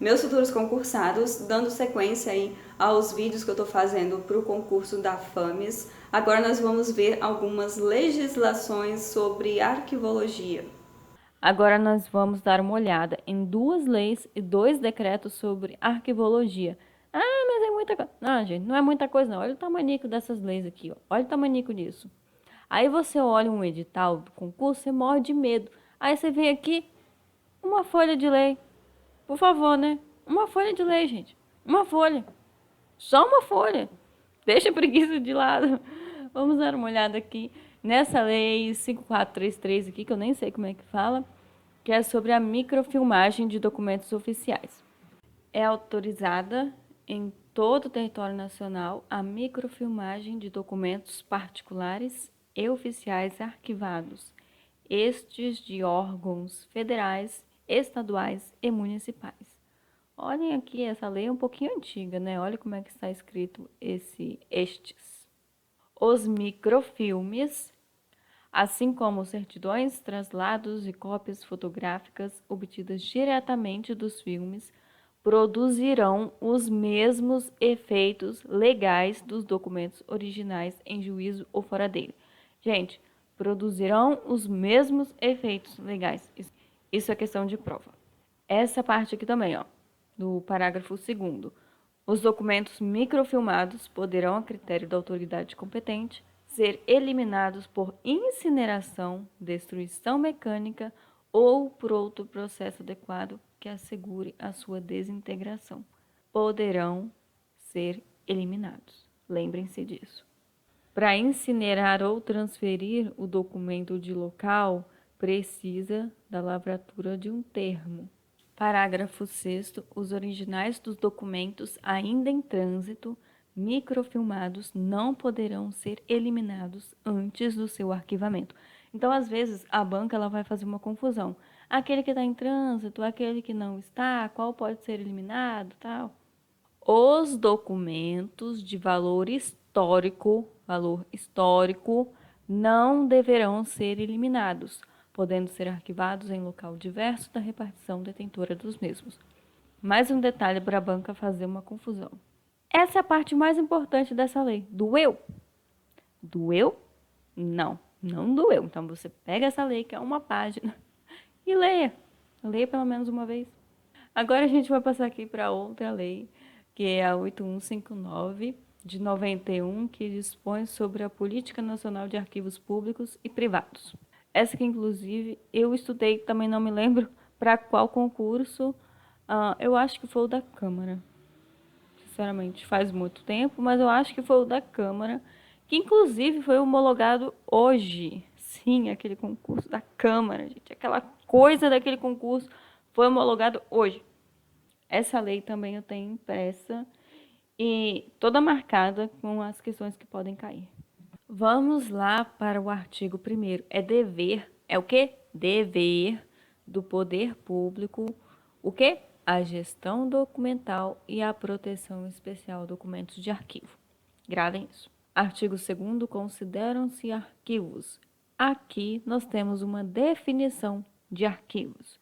meus futuros concursados, dando sequência aí aos vídeos que eu estou fazendo para o concurso da FAMES. Agora nós vamos ver algumas legislações sobre arquivologia. Agora nós vamos dar uma olhada em 2 leis e 2 decretos sobre arquivologia. Ah, mas é muita coisa. Não, gente, não é muita coisa não. Olha o tamanico dessas leis aqui, ó. Olha o tamanico disso. Aí você olha um edital do concurso, você morre de medo. Aí você vem aqui, uma folha de lei. Por favor, né? Uma folha de lei, gente. Uma folha. Só uma folha. Deixa a preguiça de lado. Vamos dar uma olhada aqui nessa lei 5433 aqui, que eu nem sei como é que fala, que é sobre a microfilmagem de documentos oficiais. É autorizada em todo o território nacional a microfilmagem de documentos particulares e oficiais arquivados, estes de órgãos federais, estaduais e municipais. Olhem aqui, essa lei é um pouquinho antiga, né? Olha como é que está escrito estes. Os microfilmes, assim como certidões, translados e cópias fotográficas obtidas diretamente dos filmes, produzirão os mesmos efeitos legais dos documentos originais em juízo ou fora dele. Gente, produzirão os mesmos efeitos legais. Isso é questão de prova. Essa parte aqui também, ó, do parágrafo 2º. Os documentos microfilmados poderão, a critério da autoridade competente, ser eliminados por incineração, destruição mecânica ou por outro processo adequado que assegure a sua desintegração. Poderão ser eliminados. Lembrem-se disso. Para incinerar ou transferir o documento de local, precisa da lavratura de um termo. Parágrafo 6º. Os originais dos documentos ainda em trânsito, microfilmados, não poderão ser eliminados antes do seu arquivamento. Então, às vezes, a banca ela vai fazer uma confusão. Aquele que está em trânsito, aquele que não está, qual pode ser eliminado, tal. Os documentos de valor histórico, não deverão ser eliminados, podendo ser arquivados em local diverso da repartição detentora dos mesmos. Mais um detalhe para a banca fazer uma confusão. Essa é a parte mais importante dessa lei. Doeu? Doeu? Não, não doeu. Então você pega essa lei, que é uma página, e leia. Leia pelo menos uma vez. Agora a gente vai passar aqui para outra lei, que é a 8159 de 91, que dispõe sobre a Política Nacional de Arquivos Públicos e Privados. Essa que, inclusive, eu estudei, também não me lembro para qual concurso, eu acho que foi o da Câmara. Sinceramente, faz muito tempo, mas eu acho que foi o da Câmara, que inclusive foi homologado hoje. Sim, aquele concurso da Câmara, gente. Aquela coisa daquele concurso foi homologado hoje. Essa lei também eu tenho impressa e toda marcada com as questões que podem cair. Vamos lá para o artigo 1º. É dever, é o quê? Dever do poder público, o quê? A gestão documental e a proteção especial de documentos de arquivo. Gravem isso. Artigo 2º. Consideram-se arquivos. Aqui nós temos uma definição de arquivos.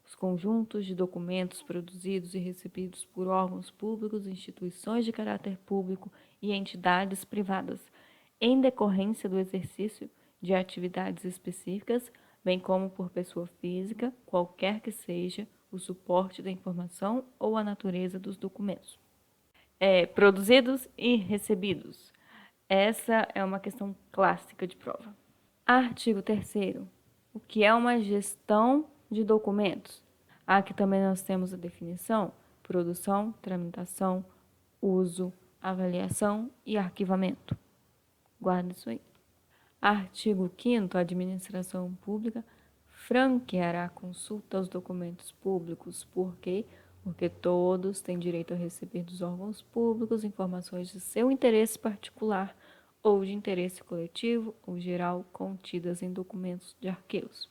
Os conjuntos de documentos produzidos e recebidos por órgãos públicos, instituições de caráter público e entidades privadas, em decorrência do exercício de atividades específicas, bem como por pessoa física, qualquer que seja o suporte da informação ou a natureza dos documentos. Produzidos e recebidos. Essa é uma questão clássica de prova. Artigo 3º. O que é uma gestão de documentos? Aqui também nós temos a definição: produção, tramitação, uso, avaliação e arquivamento. Guarda isso aí. Artigo 5º. A administração pública franqueará consulta aos documentos públicos. Por quê? Porque todos têm direito a receber dos órgãos públicos informações de seu interesse particular ou de interesse coletivo ou geral contidas em documentos de arquivos.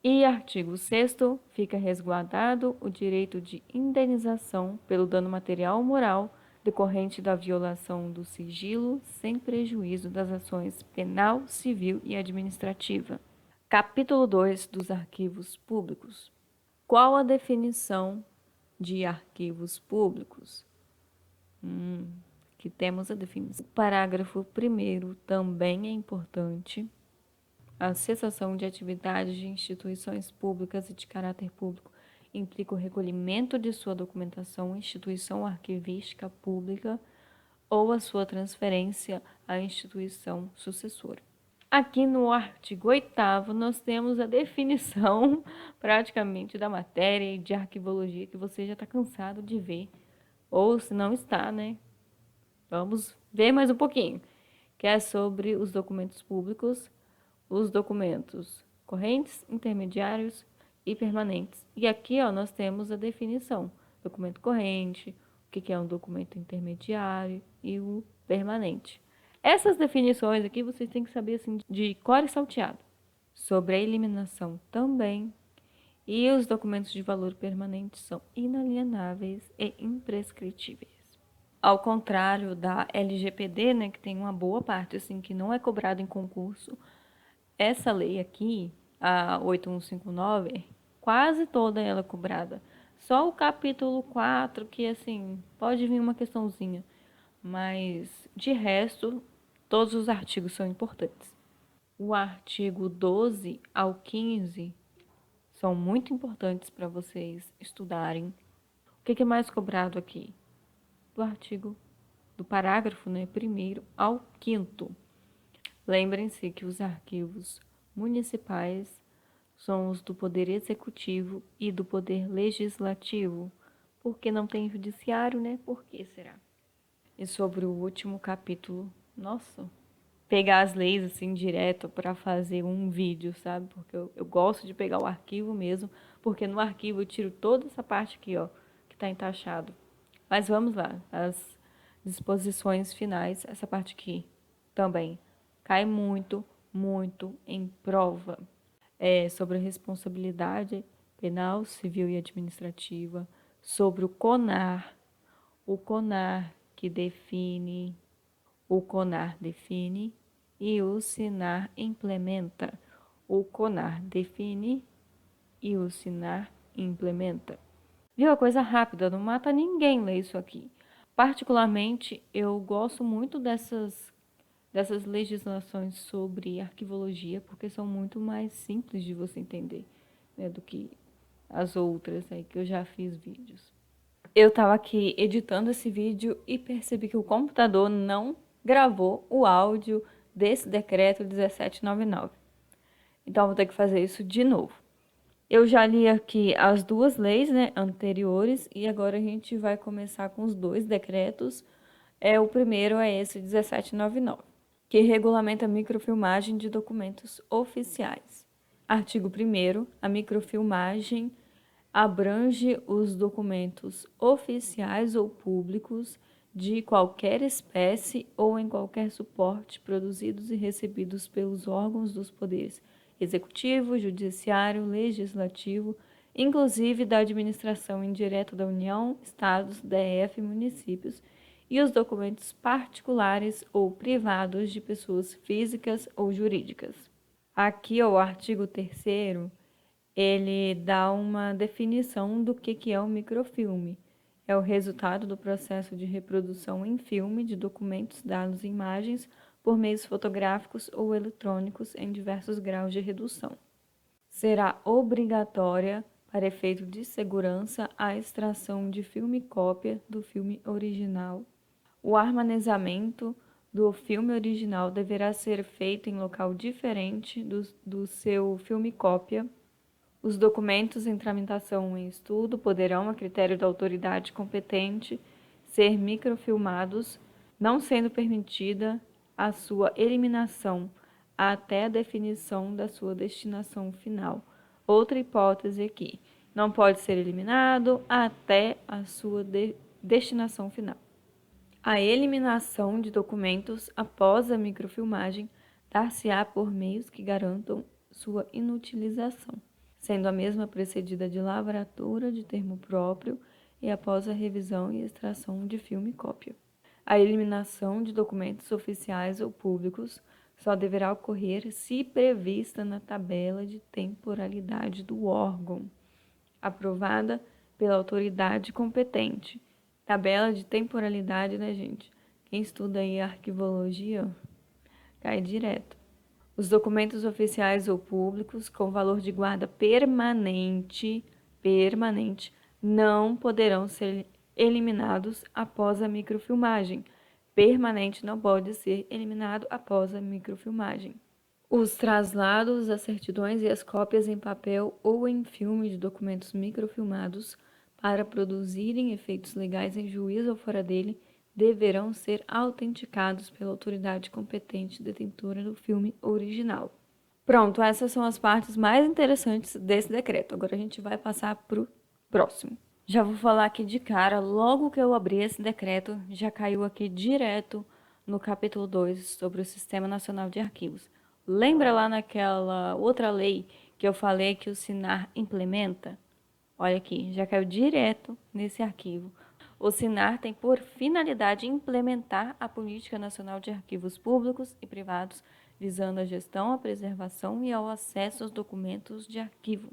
E artigo 6º, fica resguardado o direito de indenização pelo dano material ou moral decorrente da violação do sigilo, sem prejuízo das ações penal, civil e administrativa. Capítulo 2 dos arquivos públicos. Qual a definição de arquivos públicos. Que temos a definição. O parágrafo 1º também é importante. A cessação de atividades de instituições públicas e de caráter público implica o recolhimento de sua documentação à instituição arquivística pública ou a sua transferência à instituição sucessora. Aqui no artigo 8º, nós temos a definição praticamente da matéria de arquivologia que você já está cansado de ver, ou se não está, né? Vamos ver mais um pouquinho, que é sobre os documentos públicos, os documentos correntes, intermediários e permanentes. E aqui, ó, nós temos a definição: documento corrente, o que é um documento intermediário e o permanente. Essas definições aqui vocês têm que saber assim, de cor e salteado. Sobre a eliminação também. E os documentos de valor permanente são inalienáveis e imprescritíveis. Ao contrário da LGPD, né, que tem uma boa parte assim, que não é cobrado em concurso, essa lei aqui, a 8159, quase toda ela é cobrada. Só o capítulo 4 que, assim, pode vir uma questãozinha, mas de resto, todos os artigos são importantes. O artigo 12 ao 15 são muito importantes para vocês estudarem. O que é mais cobrado aqui? Do parágrafo, né, 1º ao 5º. Lembrem-se que os arquivos municipais são os do Poder Executivo e do Poder Legislativo. Porque não tem judiciário, né? Por que será? E sobre o último capítulo, nossa, pegar as leis assim direto para fazer um vídeo, sabe? Porque eu gosto de pegar o arquivo mesmo, porque no arquivo eu tiro toda essa parte aqui, ó, que está entachado. Mas vamos lá, as disposições finais, essa parte aqui também cai muito, muito em prova. Sobre a responsabilidade penal, civil e administrativa, sobre o CONAR que define, o CONAR define e o SINAR implementa. O CONAR define e o SINAR implementa. Viu a coisa rápida, não mata ninguém ler isso aqui. Particularmente, eu gosto muito dessas legislações sobre arquivologia, porque são muito mais simples de você entender, né, do que as outras aí que eu já fiz vídeos. Eu estava aqui editando esse vídeo e percebi que o computador não gravou o áudio desse decreto 1799. Então, vou ter que fazer isso de novo. Eu já li aqui as duas leis, né, anteriores, e agora a gente vai começar com os dois decretos. O primeiro é esse 1799, que regulamenta a microfilmagem de documentos oficiais. Artigo 1º, a microfilmagem abrange os documentos oficiais ou públicos de qualquer espécie ou em qualquer suporte produzidos e recebidos pelos órgãos dos poderes executivo, judiciário, legislativo, inclusive da administração indireta da União, estados, DF e municípios, e os documentos particulares ou privados de pessoas físicas ou jurídicas. Aqui, o artigo 3º, ele dá uma definição do que é o microfilme. É o resultado do processo de reprodução em filme de documentos, dados e imagens por meios fotográficos ou eletrônicos em diversos graus de redução. Será obrigatória, para efeito de segurança, a extração de filme-cópia do filme original. O armazenamento do filme original deverá ser feito em local diferente do seu filme-cópia. Os documentos em tramitação em estudo poderão, a critério da autoridade competente, ser microfilmados, não sendo permitida a sua eliminação até a definição da sua destinação final. Outra hipótese aqui, não pode ser eliminado até a sua destinação final. A eliminação de documentos após a microfilmagem dar-se-á por meios que garantam sua inutilização, sendo a mesma precedida de lavratura de termo próprio e após a revisão e extração de filme-cópia. A eliminação de documentos oficiais ou públicos só deverá ocorrer se prevista na tabela de temporalidade do órgão, aprovada pela autoridade competente. Tabela de temporalidade, né, gente? Quem estuda aí arquivologia, cai direto. Os documentos oficiais ou públicos com valor de guarda permanente, não poderão ser eliminados após a microfilmagem. Permanente não pode ser eliminado após a microfilmagem. Os traslados, as certidões e as cópias em papel ou em filme de documentos microfilmados para produzirem efeitos legais em juízo ou fora dele deverão ser autenticados pela autoridade competente detentora do filme original. Pronto, essas são as partes mais interessantes desse decreto. Agora a gente vai passar para o próximo. Já vou falar aqui de cara, logo que eu abri esse decreto, já caiu aqui direto no capítulo 2 sobre o Sistema Nacional de Arquivos. Lembra lá naquela outra lei que eu falei que o SINAR implementa? Olha aqui, já caiu direto nesse arquivo. O SINAR tem por finalidade implementar a Política Nacional de Arquivos Públicos e Privados, visando a gestão, a preservação e ao acesso aos documentos de arquivo.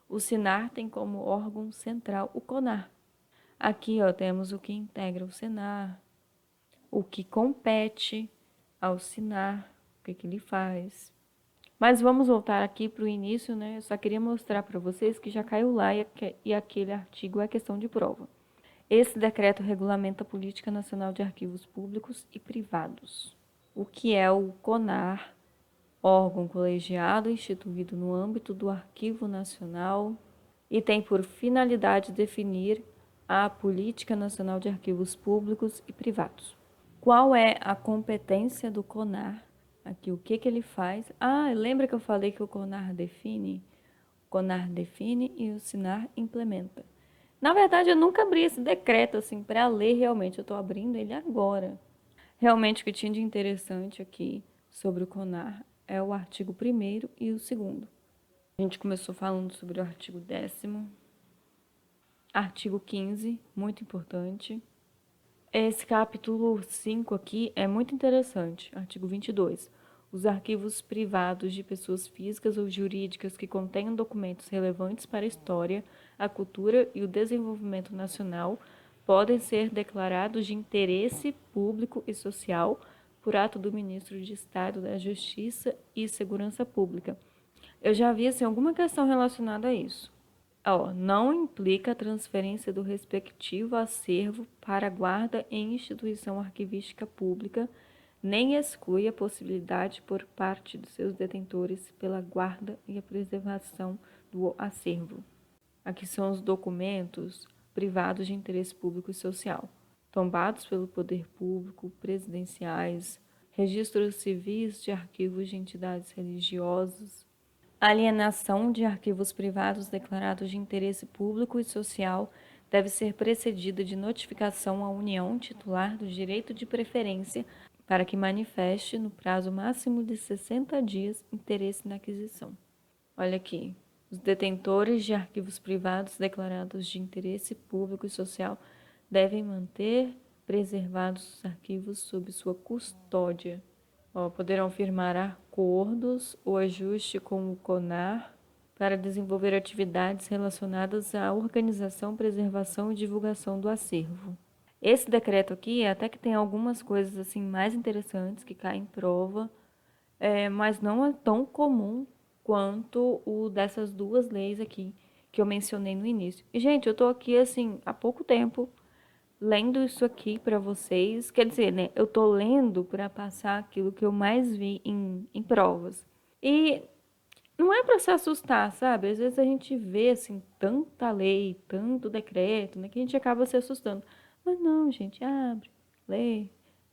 O SINAR tem como órgão central o CONAR. Aqui temos o que integra o SINAR, o que compete ao SINAR, o que ele faz. Mas vamos voltar aqui para o início, né? Eu só queria mostrar para vocês que já caiu lá e aquele artigo é questão de prova. Esse decreto regulamenta a Política Nacional de Arquivos Públicos e Privados. O que é o CONAR? Órgão colegiado instituído no âmbito do Arquivo Nacional e tem por finalidade definir a Política Nacional de Arquivos Públicos e Privados. Qual é a competência do CONAR? Aqui, o que ele faz? Lembra que eu falei que o CONAR define? O CONAR define e o SINAR implementa. Na verdade, eu nunca abri esse decreto assim para ler realmente, eu estou abrindo ele agora. Realmente, o que tinha de interessante aqui sobre o CONAR é o artigo 1º e o 2º. A gente começou falando sobre o artigo 10º. Artigo 15, muito importante. Esse capítulo 5 aqui é muito interessante. Artigo 22. Os arquivos privados de pessoas físicas ou jurídicas que contenham documentos relevantes para a história, a cultura e o desenvolvimento nacional podem ser declarados de interesse público e social por ato do Ministro de Estado da Justiça e Segurança Pública. Eu já vi alguma questão relacionada a isso. Não implica a transferência do respectivo acervo para guarda em instituição arquivística pública, nem exclui a possibilidade por parte dos seus detentores pela guarda e a preservação do acervo. Aqui são os documentos privados de interesse público e social, tombados pelo poder público, presidenciais, registros civis de arquivos de entidades religiosas, alienação de arquivos privados declarados de interesse público e social deve ser precedida de notificação à União titular do direito de preferência para que manifeste, no prazo máximo de 60 dias, interesse na aquisição. Olha aqui, os detentores de arquivos privados declarados de interesse público e social devem manter preservados os arquivos sob sua custódia. Poderão firmar acordos ou ajuste com o CONAR para desenvolver atividades relacionadas à organização, preservação e divulgação do acervo. Esse decreto aqui até que tem algumas coisas assim mais interessantes que caem em prova, mas não é tão comum quanto o dessas duas leis aqui que eu mencionei no início. E, gente, eu tô aqui assim há pouco tempo lendo isso aqui para vocês, quer dizer, né, eu tô lendo para passar aquilo que eu mais vi em provas. E não é para se assustar, sabe? Às vezes a gente vê, assim, tanta lei, tanto decreto, né, que a gente acaba se assustando. Mas não, gente, abre, lê,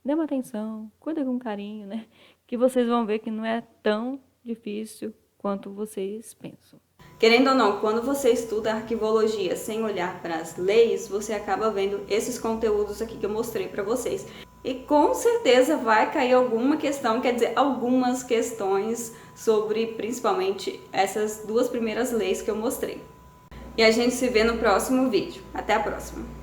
dê uma atenção, cuida com carinho, né? Que vocês vão ver que não é tão difícil quanto vocês pensam. Querendo ou não, quando você estuda arquivologia sem olhar para as leis, você acaba vendo esses conteúdos aqui que eu mostrei para vocês. E com certeza vai cair alguma questão, quer dizer, algumas questões sobre principalmente essas duas primeiras leis que eu mostrei. E a gente se vê no próximo vídeo. Até a próxima!